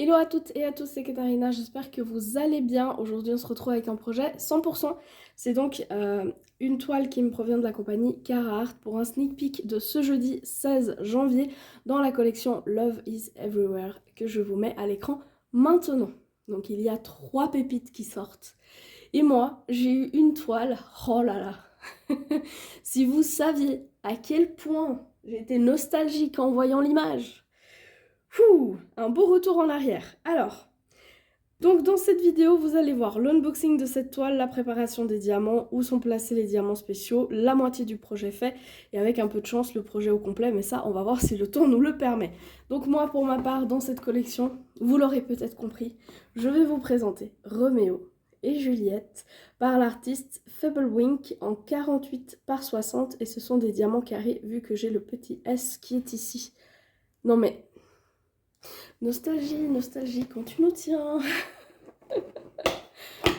Hello à toutes et à tous, c'est Katharina, j'espère que vous allez bien. Aujourd'hui on se retrouve avec un projet 100%. C'est donc une toile qui me provient de la compagnie Carhartt pour un sneak peek de ce jeudi 16 janvier dans la collection Love is Everywhere que je vous mets à l'écran maintenant. Donc il y a 3 pépites qui sortent. Et moi j'ai eu une toile, oh là là. Si vous saviez à quel point j'étais nostalgique en voyant l'image. Un beau retour en arrière. Alors, donc dans cette vidéo, vous allez voir l'unboxing de cette toile, la préparation des diamants, où sont placés les diamants spéciaux, la moitié du projet fait, et avec un peu de chance, le projet au complet, mais ça, on va voir si le temps nous le permet. Donc moi, pour ma part, dans cette collection, vous l'aurez peut-être compris, je vais vous présenter Roméo et Juliette par l'artiste Faiblewink en 48 par 60, et ce sont des diamants carrés, vu que j'ai le petit S qui est ici. Non mais... nostalgie, nostalgie, quand tu nous tiens.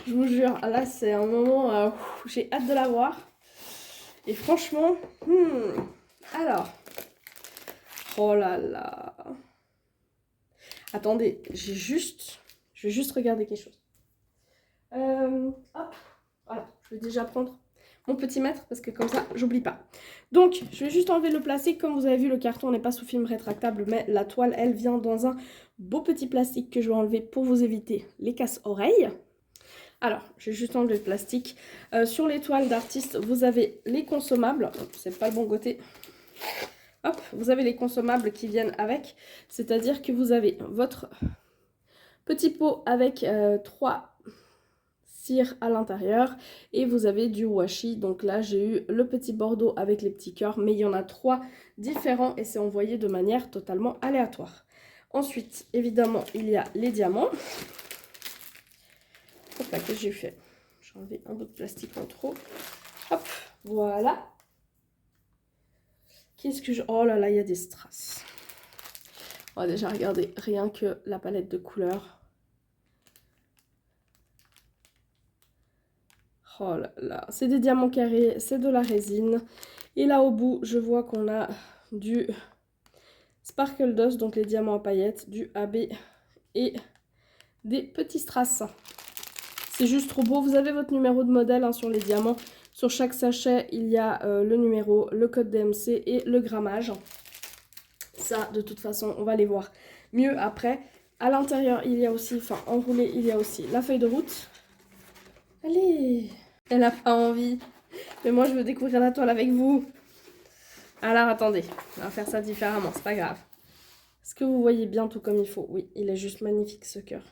Je vous jure, là c'est un moment où j'ai hâte de la voir. Et franchement, alors, oh là là. Attendez, je vais juste regarder quelque chose. Hop, voilà, je vais déjà prendre mon petit mètre parce que comme ça, j'oublie pas. Donc, je vais juste enlever le plastique. Comme vous avez vu, le carton n'est pas sous film rétractable, mais la toile, elle vient dans un beau petit plastique que je vais enlever pour vous éviter les casse-oreilles. Alors, je vais juste enlever le plastique. Sur les toiles d'artistes, vous avez les consommables. C'est pas le bon côté. Hop, vous avez les consommables qui viennent avec. C'est-à-dire que vous avez votre petit pot avec 3 cire à l'intérieur et vous avez du washi. Donc là j'ai eu le petit bordeaux avec les petits cœurs, mais il y en a 3 différents et c'est envoyé de manière totalement aléatoire. Ensuite évidemment il y a les diamants. Hop là, qu'est-ce que j'ai fait? J'ai enlevé un bout de plastique en trop. Hop, voilà. Qu'est-ce que je... oh là là, il y a des strass. On va déjà regarder rien que la palette de couleurs. Oh là là, c'est des diamants carrés, c'est de la résine. Et là au bout, je vois qu'on a du Sparkle Dust, donc les diamants à paillettes, du AB et des petits strass. C'est juste trop beau. Vous avez votre numéro de modèle hein, sur les diamants. Sur chaque sachet, il y a le numéro, le code DMC et le grammage. Ça, de toute façon, on va les voir mieux après. À l'intérieur, il y a aussi, enfin enroulé, il y a aussi la feuille de route. Allez! Elle n'a pas envie. Mais moi, je veux découvrir la toile avec vous. Alors, attendez. On va faire ça différemment. C'est pas grave. Est-ce que vous voyez bien tout comme il faut? Oui, il est juste magnifique, ce cœur.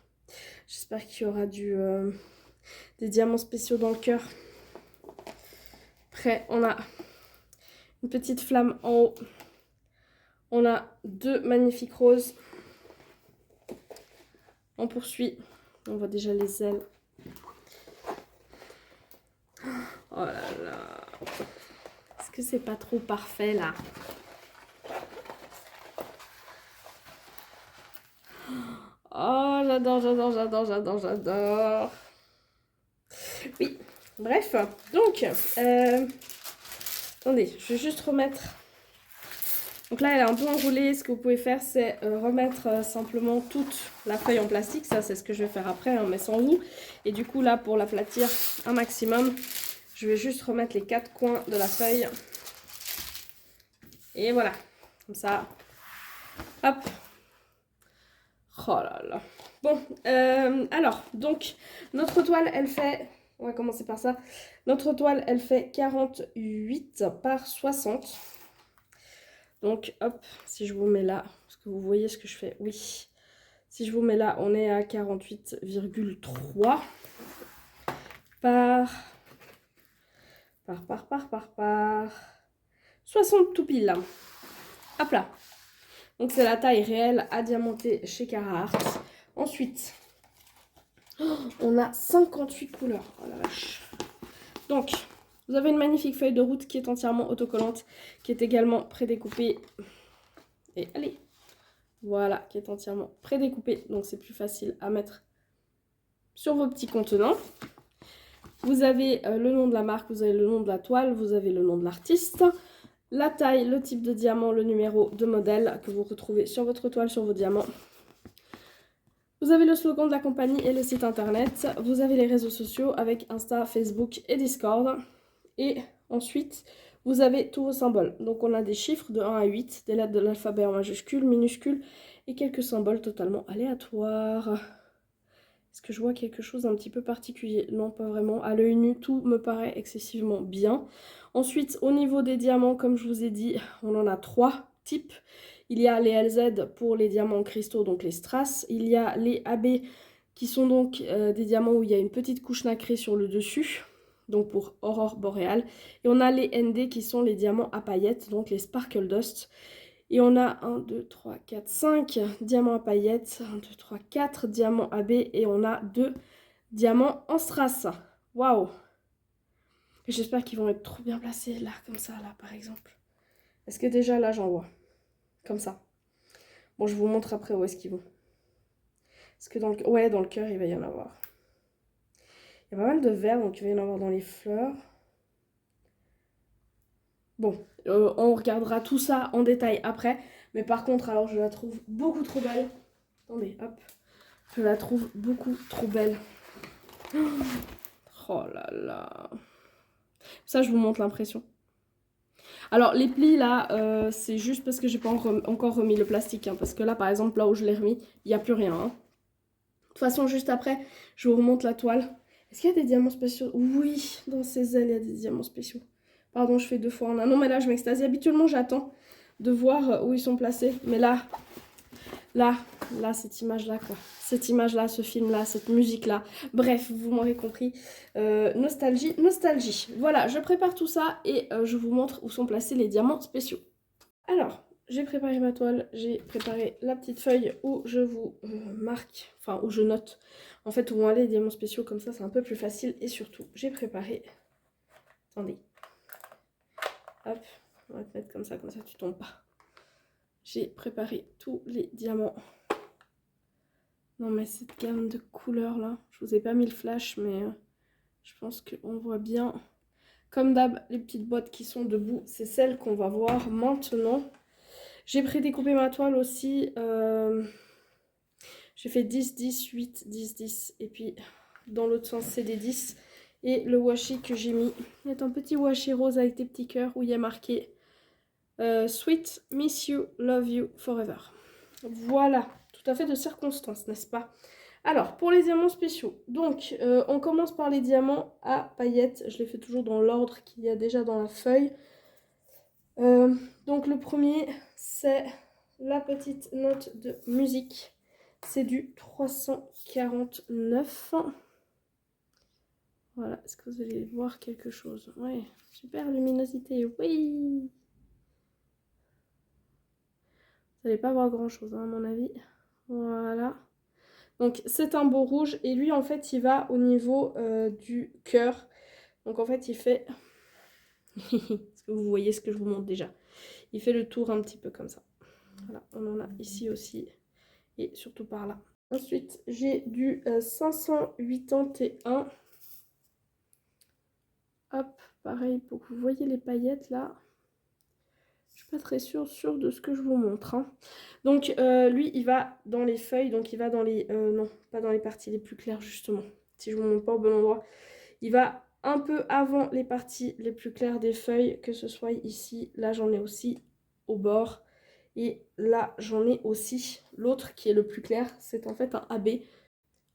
J'espère qu'il y aura des diamants spéciaux dans le cœur. Après, on a une petite flamme en haut. On a 2 magnifiques roses. On poursuit. On voit déjà les ailes. Oh là là. Est-ce que c'est pas trop parfait là? Oh, j'adore, j'adore, j'adore, j'adore, j'adore. Oui, bref. Donc, attendez, je vais juste remettre... Donc là, elle est un peu enroulée. Ce que vous pouvez faire, c'est remettre simplement toute la feuille en plastique. Ça, c'est ce que je vais faire après, hein, mais sans vous. Et du coup, là, pour l'aplatir un maximum, je vais juste remettre les 4 coins de la feuille. Et voilà. Comme ça. Hop. Oh là là. Bon, alors, donc, notre toile, elle fait... on va commencer par ça. Notre toile, elle fait 48 par 60. Donc, hop, si je vous mets là, est-ce que vous voyez ce que je fais? Oui. Si je vous mets là, on est à 48,3 par 60 tout pile. Hop là. Donc, c'est la taille réelle à diamanter chez Carhartt. Ensuite, on a 58 couleurs. Oh la vache. Donc, vous avez une magnifique feuille de route qui est entièrement autocollante, qui est également prédécoupée. Et allez, voilà, qui est entièrement prédécoupée. Donc, c'est plus facile à mettre sur vos petits contenants. Vous avez le nom de la marque, vous avez le nom de la toile, vous avez le nom de l'artiste, la taille, le type de diamant, le numéro de modèle que vous retrouvez sur votre toile, sur vos diamants. Vous avez le slogan de la compagnie et le site internet. Vous avez les réseaux sociaux avec Insta, Facebook et Discord. Et ensuite, vous avez tous vos symboles. Donc on a des chiffres de 1 à 8, des lettres de l'alphabet en majuscule, minuscule et quelques symboles totalement aléatoires. Est-ce que je vois quelque chose d'un petit peu particulier? Non, pas vraiment. À l'œil nu, tout me paraît excessivement bien. Ensuite, au niveau des diamants, comme je vous ai dit, on en a 3 types. Il y a les LZ pour les diamants cristaux, donc les strass. Il y a les AB qui sont donc des diamants où il y a une petite couche nacrée sur le dessus, donc pour aurore boréale. Et on a les ND qui sont les diamants à paillettes, donc les sparkle dust. Et on a 1, 2, 3, 4, 5 diamants à paillettes, 1, 2, 3, 4 diamants AB et on a 2 diamants en strass. Waouh! J'espère qu'ils vont être trop bien placés là, comme ça, là, par exemple. Est-ce que déjà là, j'en vois? Comme ça. Bon, je vous montre après où est-ce qu'ils vont. Est-ce que dans le... Ouais, dans le cœur, il va y en avoir. Il y a pas mal de vert, donc il va y en avoir dans les fleurs. Bon, on regardera tout ça en détail après. Mais par contre, alors je la trouve beaucoup trop belle. Attendez, hop. Je la trouve beaucoup trop belle. Oh là là. Ça, je vous montre l'impression. Alors, les plis, là, c'est juste parce que j'ai pas encore remis le plastique. Hein, parce que là, par exemple, là où je l'ai remis, il n'y a plus rien. Hein. De toute façon, juste après, je vous remonte la toile. Est-ce qu'il y a des diamants spéciaux? Oui, dans ces ailes, il y a des diamants spéciaux. Pardon, je fais 2 fois en un. Non, mais là, je m'extasie. Habituellement, j'attends de voir où ils sont placés. Mais là, cette image-là, quoi. Cette image-là, ce film-là, cette musique-là. Bref, vous m'aurez compris. Nostalgie, nostalgie. Voilà, je prépare tout ça et je vous montre où sont placés les diamants spéciaux. Alors, j'ai préparé ma toile, j'ai préparé la petite feuille où je vous marque, enfin où je note, en fait où vont aller les diamants spéciaux, comme ça c'est un peu plus facile. Et surtout, j'ai préparé, attendez, hop, on va te mettre comme ça tu tombes pas. J'ai préparé tous les diamants. Non mais cette gamme de couleurs là, je vous ai pas mis le flash mais je pense qu'on voit bien. Comme d'hab, les petites boîtes qui sont debout, c'est celles qu'on va voir maintenant. J'ai prédécoupé ma toile aussi. J'ai fait 10, 10, 8, 10, 10. Et puis, dans l'autre sens, c'est des 10. Et le washi que j'ai mis est un petit washi rose avec des petits cœurs où il y a marqué Sweet, miss you, love you, forever. Voilà, tout à fait de circonstance, n'est-ce pas? Alors, pour les diamants spéciaux, donc on commence par les diamants à paillettes. Je les fais toujours dans l'ordre qu'il y a déjà dans la feuille. Donc le premier, c'est la petite note de musique. C'est du 349. Voilà, est-ce que vous allez voir quelque chose? Ouais, super luminosité, oui! Vous n'allez pas voir grand-chose, hein, à mon avis. Voilà. Donc c'est un beau rouge et lui, en fait, il va au niveau du cœur. Donc en fait, il fait... Est-ce que vous voyez ce que je vous montre déjà? Il fait le tour un petit peu comme ça. Voilà, on en a ici aussi et surtout par là. Ensuite, j'ai du 581. Hop, pareil pour que vous voyez les paillettes là. Je suis pas très sûre de ce que je vous montre. Hein. Donc lui, il va dans les feuilles, donc il va dans les... non, pas dans les parties les plus claires justement. Si je vous montre pas au bon endroit. Il va un peu avant les parties les plus claires des feuilles, que ce soit ici, là j'en ai aussi au bord. Et là, j'en ai aussi l'autre qui est le plus clair, c'est en fait un AB.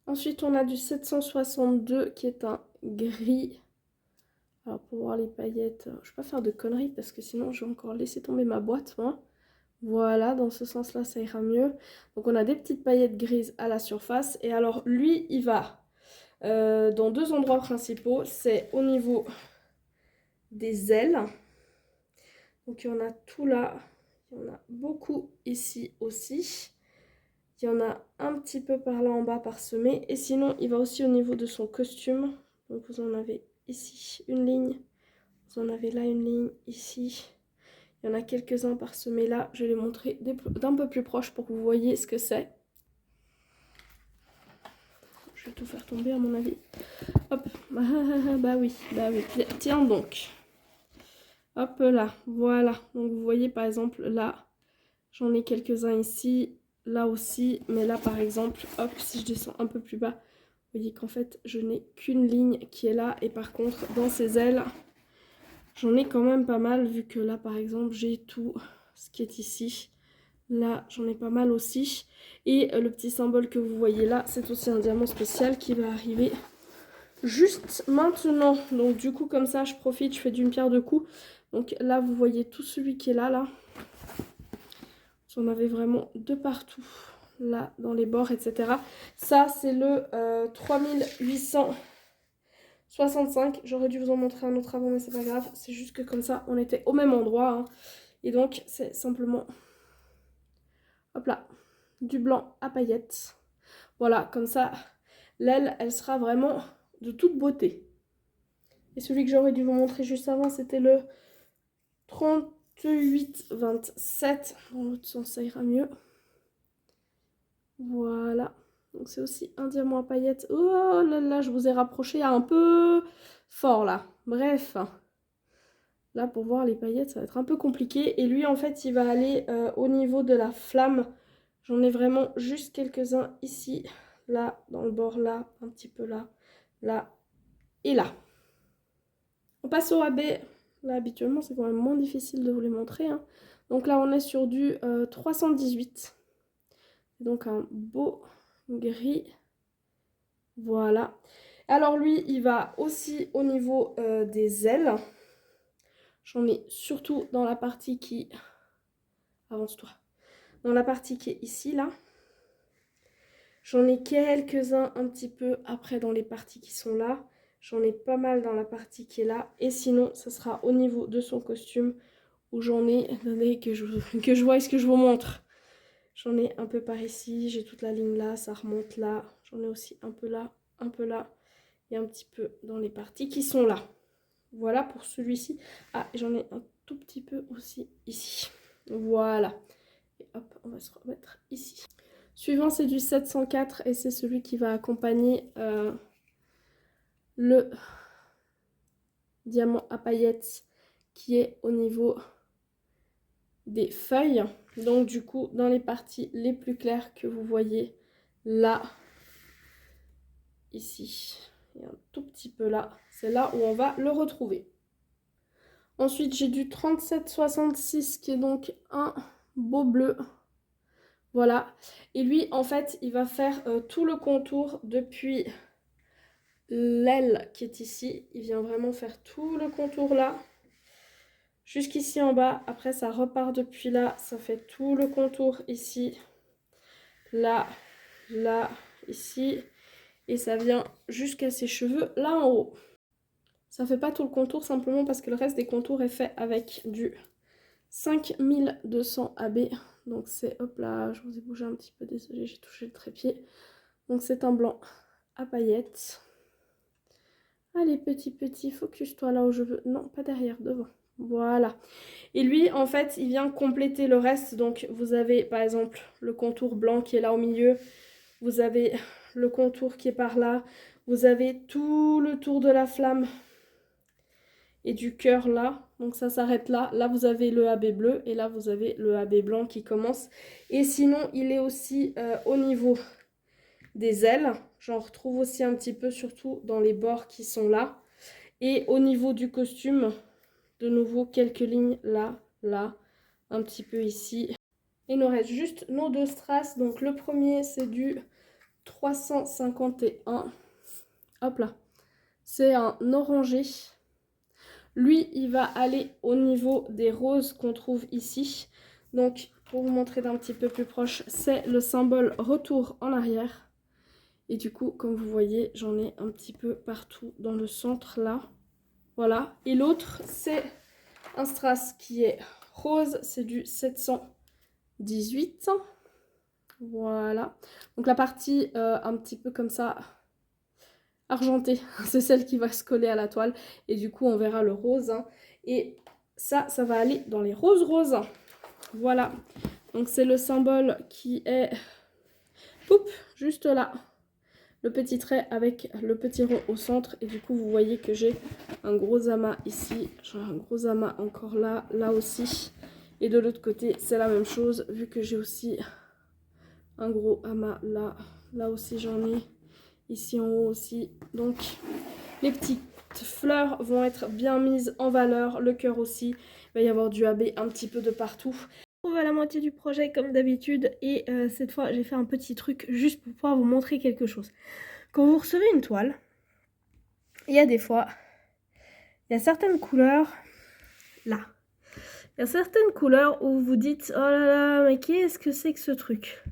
Ensuite, on a du 762 qui est un gris. Alors, pour voir les paillettes, je ne vais pas faire de conneries parce que sinon, je vais encore laisser tomber ma boîte, moi. Voilà, dans ce sens-là, ça ira mieux. Donc, on a des petites paillettes grises à la surface. Et alors, lui, il va dans 2 endroits principaux. C'est au niveau des ailes. Donc, il y en a tout là. Il y en a beaucoup ici aussi. Il y en a un petit peu par là en bas parsemé. Et sinon, il va aussi au niveau de son costume. Donc, vous en avez ici une ligne. Vous en avez là une ligne, ici. Il y en a quelques-uns parsemés là. Je vais les montrer d'un peu plus proche pour que vous voyez ce que c'est. Je vais tout faire tomber à mon avis. Hop. Bah oui. Tiens donc. Hop là. Voilà. Donc, vous voyez par exemple là, j'en ai quelques-uns ici. là aussi. Mais là par exemple, hop, si je descends un peu plus bas, vous voyez qu'en fait je n'ai qu'une ligne qui est là. Et par contre dans ces ailes, j'en ai quand même pas mal, vu que là par exemple j'ai tout ce qui est ici. Là j'en ai pas mal aussi. Et le petit symbole que vous voyez là, c'est aussi un diamant spécial qui va arriver juste maintenant. Donc du coup comme ça je profite, je fais d'une pierre deux coups. Donc là vous voyez tout celui qui est là. J'en avais vraiment de partout. Là dans les bords, etc. Ça c'est le 3865. J'aurais dû vous en montrer un autre avant mais c'est pas grave. C'est juste que comme ça on était au même endroit. Hein. Et donc c'est simplement, hop là, du blanc à paillettes. Voilà, comme ça l'aile elle sera vraiment de toute beauté. Et celui que j'aurais dû vous montrer juste avant, c'était le 3827. Dans l'autre sens, ça ira mieux. Voilà. Donc c'est aussi un diamant à paillettes. Oh là là, je vous ai rapproché un peu fort là. Bref. Là, pour voir les paillettes, ça va être un peu compliqué. Et lui, en fait, il va aller au niveau de la flamme. J'en ai vraiment juste quelques-uns ici. Là, dans le bord, là, un petit peu là, là et là. On passe au AB. Là, habituellement, c'est quand même moins difficile de vous les montrer. Hein. Donc là, on est sur du 318. Donc un beau gris. Voilà. Alors lui, il va aussi au niveau des ailes. J'en ai surtout dans la partie qui... Avance-toi. Dans la partie qui est ici, là. J'en ai quelques-uns un petit peu après dans les parties qui sont là. J'en ai pas mal dans la partie qui est là. Et sinon, ce sera au niveau de son costume où j'en ai... Attendez que je vois ce que je vous montre. J'en ai un peu par ici. J'ai toute la ligne là. Ça remonte là. J'en ai aussi un peu là, un peu là. Et un petit peu dans les parties qui sont là. Voilà pour celui-ci. Ah, j'en ai un tout petit peu aussi ici. Voilà. Et hop, on va se remettre ici. Suivant, c'est du 704 et c'est celui qui va accompagner le diamant à paillettes qui est au niveau des feuilles. Donc du coup, dans les parties les plus claires que vous voyez là, ici, et un tout petit peu là, c'est là où on va le retrouver. Ensuite, j'ai du 3766 qui est donc un beau bleu. Voilà. Et lui, en fait, il va faire tout le contour depuis l'aile qui est ici. Il vient vraiment faire tout le contour là. Jusqu'ici en bas. Après, ça repart depuis là. Ça fait tout le contour ici. Là, là, ici. Et ça vient jusqu'à ses cheveux là en haut. Ça fait pas tout le contour simplement parce que le reste des contours est fait avec du 5200 AB. Donc c'est, hop là, je vous ai bougé un petit peu, désolé, j'ai touché le trépied. Donc c'est un blanc à paillettes. Allez, petit, focus-toi là où je veux. Non, pas derrière, devant. Voilà. Et lui, en fait, il vient compléter le reste. Donc vous avez, par exemple, le contour blanc qui est là au milieu. Vous avez le contour qui est par là. Vous avez tout le tour de la flamme et du cœur là, donc ça s'arrête là. Là vous avez le AB bleu et là vous avez le AB blanc qui commence. Et sinon il est aussi au niveau des ailes, j'en retrouve aussi un petit peu surtout dans les bords qui sont là. Et au niveau du costume, de nouveau quelques lignes là, là, un petit peu ici. Il nous reste juste nos deux strass, donc le premier c'est du 351, hop là, c'est un orangé. Lui, il va aller au niveau des roses qu'on trouve ici. Donc, pour vous montrer d'un petit peu plus proche, c'est le symbole retour en arrière. Et du coup, comme vous voyez, j'en ai un petit peu partout dans le centre là. Voilà. Et l'autre, c'est un strass qui est rose. C'est du 718. Voilà. Donc la partie un petit peu comme ça... argentée, c'est celle qui va se coller à la toile et du coup on verra le rose hein. Et ça va aller dans les roses. Voilà, donc c'est le symbole qui est poup, juste là, le petit trait avec le petit rond au centre. Et du coup vous voyez que j'ai un gros amas ici, j'ai un gros amas encore là, là aussi. Et de l'autre côté c'est la même chose vu que j'ai aussi un gros amas là. Là aussi j'en ai. Ici en haut aussi. Donc les petites fleurs vont être bien mises en valeur. Le cœur aussi. Il va y avoir du AB un petit peu de partout. On va à la moitié du projet comme d'habitude. Et cette fois j'ai fait un petit truc juste pour pouvoir vous montrer quelque chose. Quand vous recevez une toile, il y a des fois, il y a certaines couleurs là. Il y a certaines couleurs où vous vous dites oh là là, mais qu'est-ce que c'est que ce truc?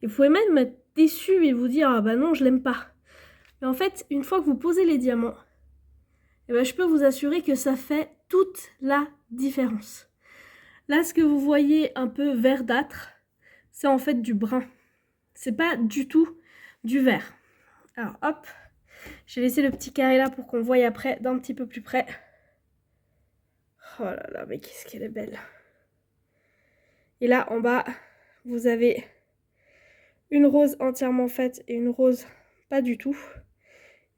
Et vous pouvez même être déçu et vous dire ah bah non, je l'aime pas. Mais en fait, une fois que vous posez les diamants, eh ben, je peux vous assurer que ça fait toute la différence. Là, ce que vous voyez un peu verdâtre, c'est en fait du brun. C'est pas du tout du vert. Alors hop, j'ai laissé le petit carré là pour qu'on voie après d'un petit peu plus près. Oh là là, mais qu'est-ce qu'elle est belle. Et là, en bas, vous avez une rose entièrement faite et une rose pas du tout.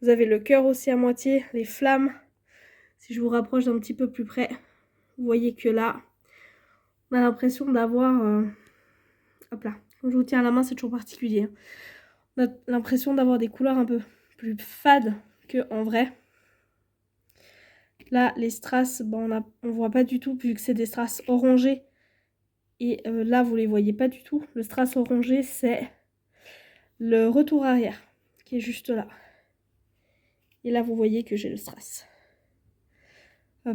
Vous avez le cœur aussi à moitié, les flammes. Si je vous rapproche d'un petit peu plus près, vous voyez que là, on a l'impression d'avoir... hop là, quand je vous tiens à la main, c'est toujours particulier. Hein. On a l'impression d'avoir des couleurs un peu plus fades qu'en vrai. Là, les strass, bon, on voit pas du tout, vu que c'est des strass orangés. Et là, vous les voyez pas du tout. Le strass orangé, c'est le retour arrière, qui est juste là. Et là, vous voyez que j'ai le strass.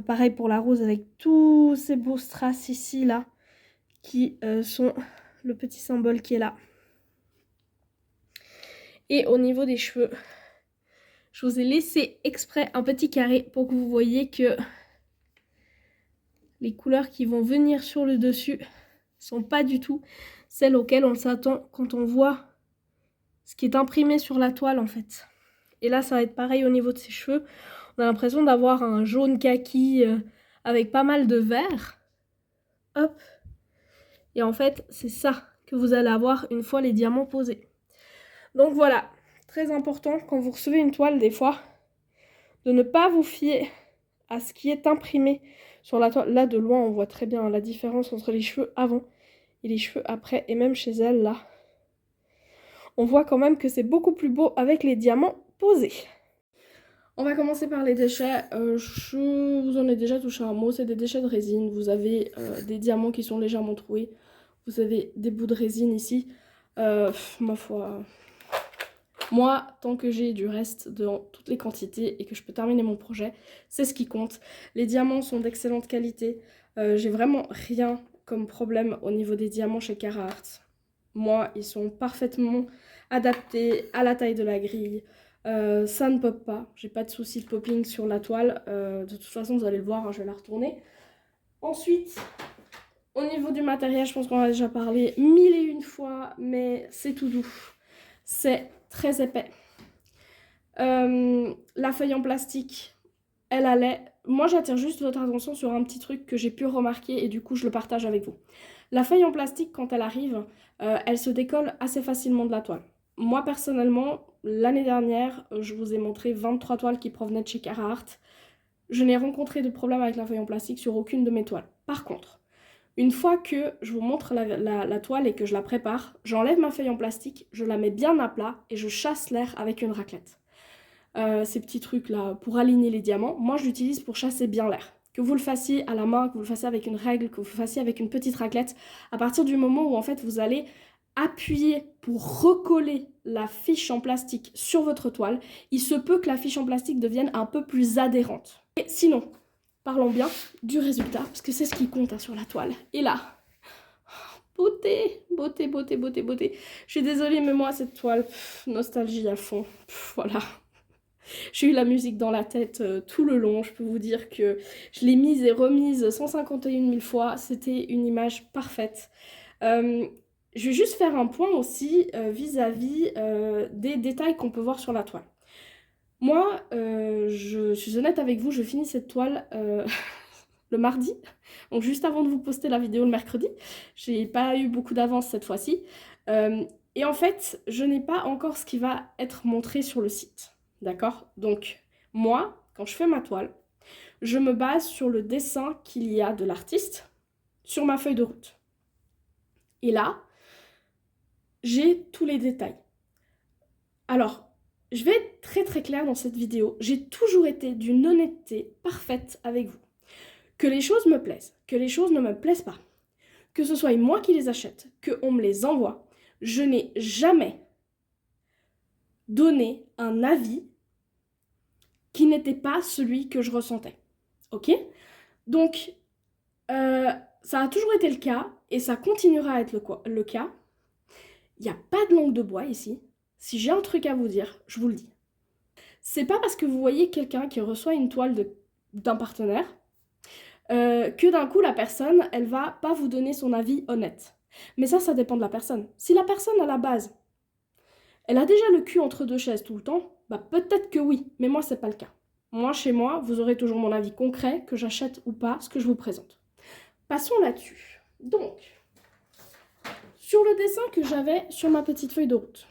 Pareil pour la rose, avec tous ces beaux strass ici, là, qui sont le petit symbole qui est là. Et au niveau des cheveux, je vous ai laissé exprès un petit carré pour que vous voyez que les couleurs qui vont venir sur le dessus sont pas du tout celles auxquelles on s'attend quand on voit ce qui est imprimé sur la toile en fait. Et là ça va être pareil au niveau de ses cheveux. On a l'impression d'avoir un jaune kaki avec pas mal de vert. Hop. Et en fait c'est ça que vous allez avoir une fois les diamants posés. Donc voilà, très important quand vous recevez une toile des fois, de ne pas vous fier à ce qui est imprimé sur la toile. Là de loin on voit très bien la différence entre les cheveux avant et les cheveux après. Et même chez elle là, on voit quand même que c'est beaucoup plus beau avec les diamants posés. On va commencer par les déchets. Je vous en ai déjà touché un mot, c'est des déchets de résine. Vous avez des diamants qui sont légèrement troués. Vous avez des bouts de résine ici. Ma foi... Moi, tant que j'ai du reste dans toutes les quantités et que je peux terminer mon projet, c'est ce qui compte. Les diamants sont d'excellente qualité. J'ai vraiment rien comme problème au niveau des diamants chez Carhartt. Moi, ils sont parfaitement adaptés à la taille de la grille. Ça ne pop pas. J'ai pas de souci de popping sur la toile. De toute façon, vous allez le voir, hein, je vais la retourner. Ensuite, au niveau du matériel, je pense qu'on en a déjà parlé 1001 fois, mais c'est tout doux. C'est très épais. La feuille en plastique, elle allait... Moi, j'attire juste votre attention sur un petit truc que j'ai pu remarquer et du coup, je le partage avec vous. La feuille en plastique, quand elle arrive, elle se décolle assez facilement de la toile. Moi, personnellement, l'année dernière, je vous ai montré 23 toiles qui provenaient de chez Carhartt. Je n'ai rencontré de problème avec la feuille en plastique sur aucune de mes toiles. Par contre, une fois que je vous montre la toile et que je la prépare, j'enlève ma feuille en plastique, je la mets bien à plat et je chasse l'air avec une raclette. Ces petits trucs là pour aligner les diamants, moi je l'utilise pour chasser bien l'air. Que vous le fassiez à la main, que vous le fassiez avec une règle, que vous le fassiez avec une petite raclette, à partir du moment où en fait vous allez appuyer pour recoller la fiche en plastique sur votre toile, il se peut que la fiche en plastique devienne un peu plus adhérente. Et sinon, parlons bien du résultat, parce que c'est ce qui compte hein, sur la toile. Et là, beauté, beauté, beauté, beauté, beauté. Je suis désolée, mais moi, cette toile, nostalgie à fond. Voilà. J'ai eu la musique dans la tête tout le long. Je peux vous dire que je l'ai mise et remise 151 000 fois. C'était une image parfaite. Je vais juste faire un point aussi vis-à-vis des détails qu'on peut voir sur la toile. Moi, je suis honnête avec vous, je finis cette toile le mardi, donc juste avant de vous poster la vidéo le mercredi. J'ai pas eu beaucoup d'avance cette fois-ci. Et en fait, je n'ai pas encore ce qui va être montré sur le site. D'accord? Donc, moi, quand je fais ma toile, je me base sur le dessin qu'il y a de l'artiste sur ma feuille de route. Et là, j'ai tous les détails. Alors, je vais être très très claire dans cette vidéo. J'ai toujours été d'une honnêteté parfaite avec vous. Que les choses me plaisent, que les choses ne me plaisent pas, que ce soit moi qui les achète, qu'on me les envoie, je n'ai jamais donné un avis qui n'était pas celui que je ressentais. Ok? Donc, ça a toujours été le cas et ça continuera à être le cas. Il n'y a pas de langue de bois ici. Si j'ai un truc à vous dire, je vous le dis. C'est pas parce que vous voyez quelqu'un qui reçoit une toile d'un partenaire que d'un coup la personne, elle va pas vous donner son avis honnête. Mais ça dépend de la personne. Si la personne à la base, elle a déjà le cul entre deux chaises tout le temps, bah peut-être que oui, mais moi c'est pas le cas. Moi, chez moi, vous aurez toujours mon avis concret, que j'achète ou pas, ce que je vous présente. Passons là-dessus. Donc, sur le dessin que j'avais sur ma petite feuille de route.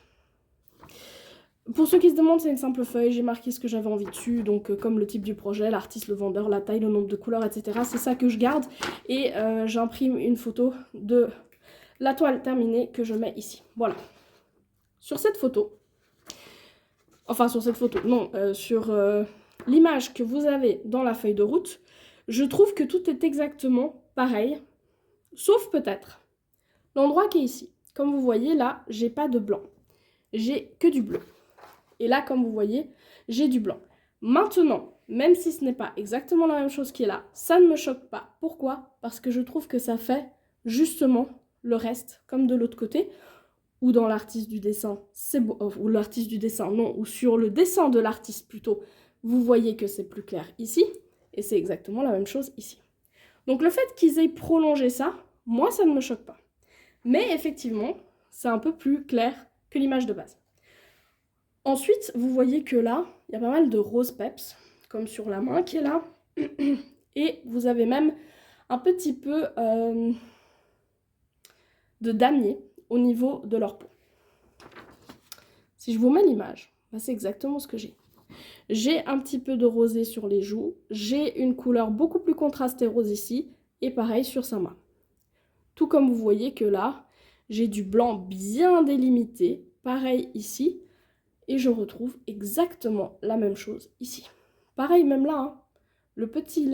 Pour ceux qui se demandent, c'est une simple feuille, j'ai marqué ce que j'avais envie dessus, donc comme le type du projet, l'artiste, le vendeur, la taille, le nombre de couleurs, etc. C'est ça que je garde et j'imprime une photo de la toile terminée que je mets ici. Voilà. Sur cette photo, sur l'image que vous avez dans la feuille de route, je trouve que tout est exactement pareil, sauf peut-être l'endroit qui est ici. Comme vous voyez, là, j'ai pas de blanc, j'ai que du bleu. Et là, comme vous voyez, j'ai du blanc. Maintenant, même si ce n'est pas exactement la même chose qui est là, ça ne me choque pas. Pourquoi? Parce que je trouve que ça fait justement le reste, comme de l'autre côté, ou dans l'artiste du dessin, c'est beau, ou l'artiste du dessin, non, ou sur le dessin de l'artiste plutôt, vous voyez que c'est plus clair ici, et c'est exactement la même chose ici. Donc le fait qu'ils aient prolongé ça, moi, ça ne me choque pas. Mais effectivement, c'est un peu plus clair que l'image de base. Ensuite, vous voyez que là, il y a pas mal de rose peps, comme sur la main qui est là. Et vous avez même un petit peu de damier au niveau de leur peau. Si je vous mets l'image, c'est exactement ce que j'ai. J'ai un petit peu de rosé sur les joues, j'ai une couleur beaucoup plus contrastée rose ici, et pareil sur sa main. Tout comme vous voyez que là, j'ai du blanc bien délimité, pareil ici, et je retrouve exactement la même chose ici. Pareil même là, hein. Le petit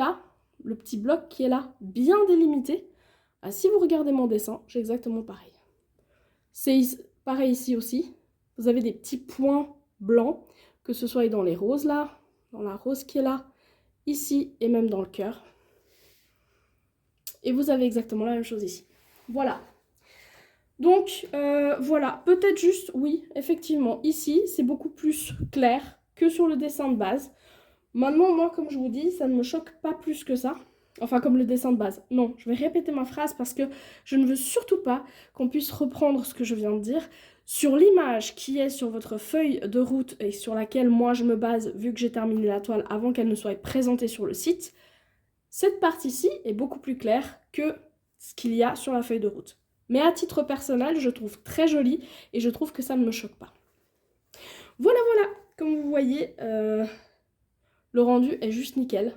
bloc qui est là, bien délimité. Ah, si vous regardez mon dessin, j'ai exactement pareil. C'est pareil ici aussi. Vous avez des petits points blancs, que ce soit dans les roses là, dans la rose qui est là, ici et même dans le cœur. Et vous avez exactement la même chose ici. Voilà. Donc, voilà, peut-être juste, oui, effectivement, ici, c'est beaucoup plus clair que sur le dessin de base. Maintenant, moi, comme je vous dis, ça ne me choque pas plus que ça. Enfin, comme le dessin de base. Non, je vais répéter ma phrase parce que je ne veux surtout pas qu'on puisse reprendre ce que je viens de dire. Sur l'image qui est sur votre feuille de route et sur laquelle moi je me base, vu que j'ai terminé la toile avant qu'elle ne soit présentée sur le site, cette partie-ci est beaucoup plus claire que ce qu'il y a sur la feuille de route. Mais à titre personnel, je trouve très joli et je trouve que ça ne me choque pas. Voilà, voilà, comme vous voyez, le rendu est juste nickel.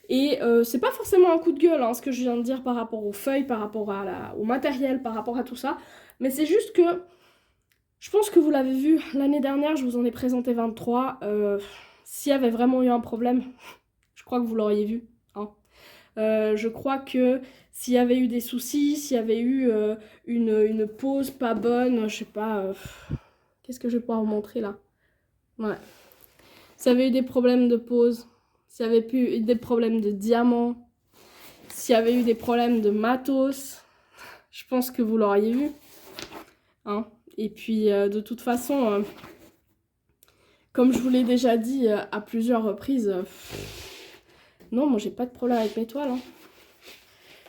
Et c'est pas forcément un coup de gueule, hein, ce que je viens de dire par rapport aux feuilles, par rapport au matériel, par rapport à tout ça. Mais c'est juste que, je pense que vous l'avez vu, l'année dernière, je vous en ai présenté 23. S'il y avait vraiment eu un problème, je crois que vous l'auriez vu, hein. Je crois que s'il y avait eu des soucis, s'il y avait eu une pause pas bonne, je sais pas, qu'est-ce que je vais pouvoir vous montrer là? Ouais. S'il y avait eu des problèmes de pause, s'il y avait eu des problèmes de diamants, s'il y avait eu des problèmes de matos, je pense que vous l'auriez vu. Hein. Et puis, de toute façon, comme je vous l'ai déjà dit à plusieurs reprises, non, moi j'ai pas de problème avec mes toiles. Hein.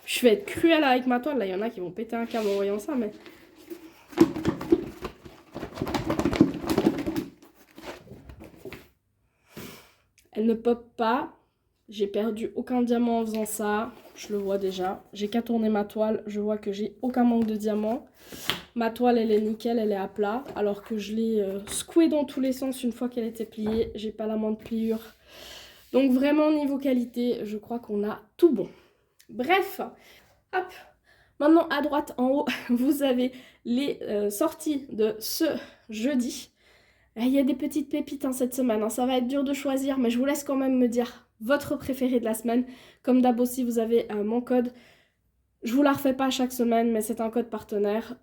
Je vais être cruelle avec ma toile. Là, il y en a qui vont péter un câble en voyant ça, mais... Elle ne pop pas. J'ai perdu aucun diamant en faisant ça. Je le vois déjà. J'ai qu'à tourner ma toile. Je vois que j'ai aucun manque de diamants. Ma toile, elle est nickel. Elle est à plat. Alors que je l'ai secouée dans tous les sens une fois qu'elle était pliée. J'ai pas la moindre pliure. Donc vraiment, niveau qualité, je crois qu'on a tout bon. Bref, hop, Maintenant, à droite, en haut, vous avez les sorties de ce jeudi. Il y a des petites pépites cette semaine, hein. Ça va être dur de choisir, mais je vous laisse quand même me dire votre préféré de la semaine. Comme d'hab aussi, vous avez mon code. Je vous la refais pas chaque semaine, mais c'est un code partenaire.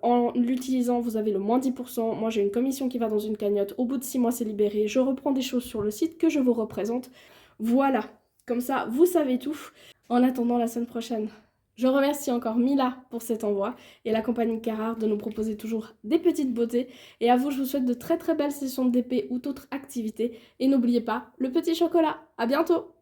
En l'utilisant, vous avez le moins 10%. Moi, j'ai une commission qui va dans une cagnotte. Au bout de 6 mois, c'est libéré. Je reprends des choses sur le site que je vous représente. Voilà, comme ça, vous savez tout. En attendant la semaine prochaine, je remercie encore Mila pour cet envoi et la compagnie Carrard de nous proposer toujours des petites beautés. Et à vous, je vous souhaite de très très belles sessions de DP ou d'autres activités. Et n'oubliez pas le petit chocolat. À bientôt!